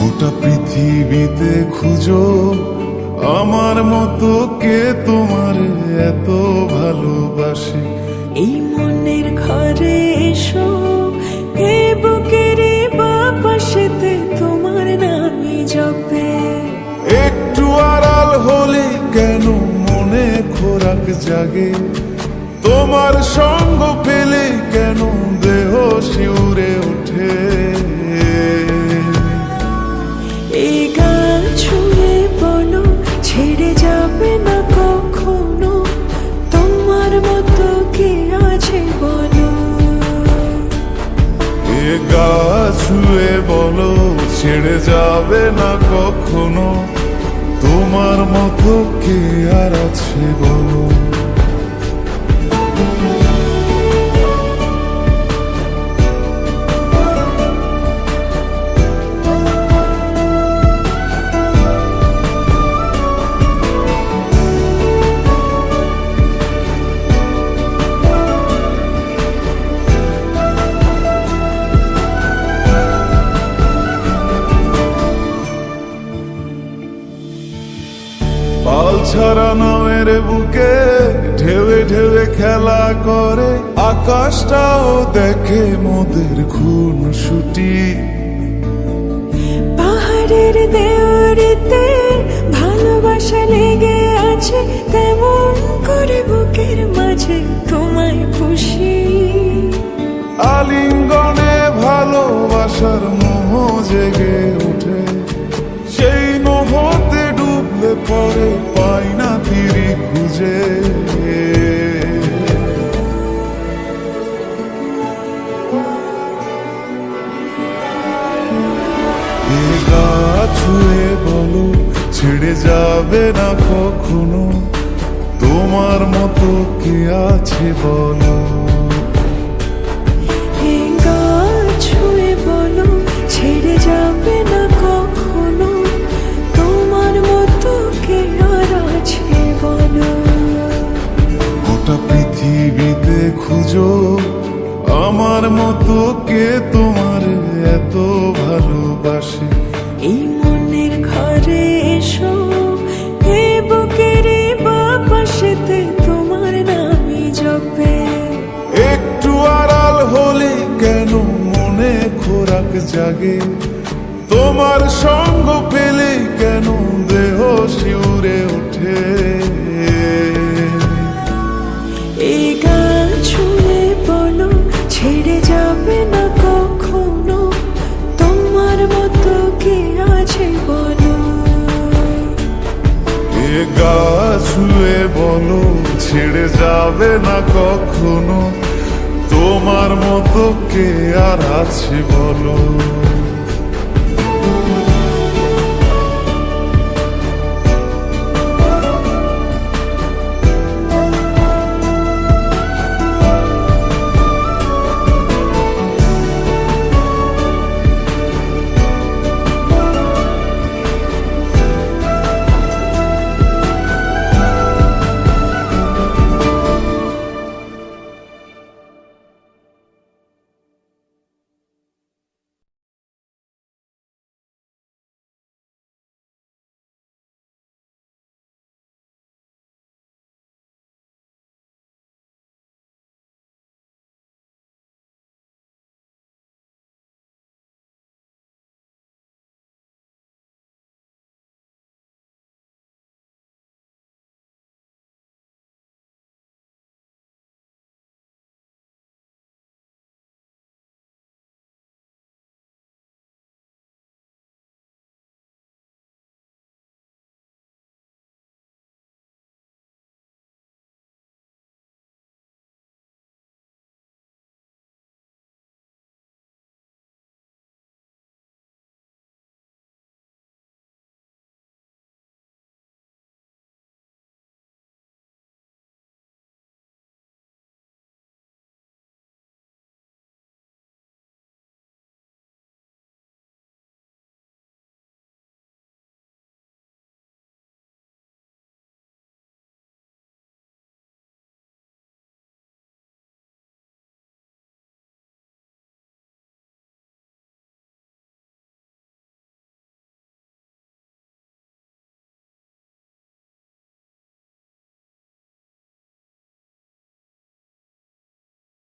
গোটা পৃথিবীতে খুঁজো আমার মতো কে তোমার এত ভালোবাসে। এই মনের ঘরে এসো, এ বুকের বাপাশেতে তোমার নামই জপে। একটু আড়াল হলে কেন মনে খোরাক জাগে, তোমার সঙ্গ পেলে কেন দেহ শিউরে ওঠে। এই গান ছুঁয়ে বলো ছেড়ে যাবে না কখনো, তোমার মতো কে আছে বলো। এ গা ছুঁয়ে বলো ছেড়ে যাবে না কখনো, তোমার মতো কে আর আছে বলো। পাল ছাড়া নামের বুকে ঢেউে ঢেউে খেলা করে, আকাশটাও দেখে মোদের খুন ছুটি। পাহাড়ের দেওয়ারিতে ভালোবাসা লেগে আছে, তেমন করে বুকের মাঝে তোমায় পুষি। আলিঙ্গনে ভালোবাসার মোহ জেগে ওঠে, সেই মোহতে ডুবলে পরে পাই না তীরে খুঁজে। এ গা ছুঁয়ে বলো ছেড়ে যাবে না কখনো, তোমার মতো কে আছে বলো। এই গান ছুঁয়ে বলো ছেড়ে যাবে না কখনো, তোমার মতো কে আর আছে বলো। গোটা পৃথিবীতে খুঁজো আমার মতো কে তোমার এত ভালোবাসে। এই মনের ঘরে এসো, এ বুকের বাপাশেতে তোমার নামই জপে। একটু আড়াল হলে কেন মনে খোরাক জাগে, তোমার সঙ্গ পেলে কেন দেহ শিউরে ওঠে। এই গান ছুঁয়ে বলো ছেড়ে যাবে না কখনো, তোমার মতো কে আছে বলো। এ গা ছুঁয়ে বলো ছেড়ে যাবে না কখনো, তোমার মতো কে আর আছে বলো।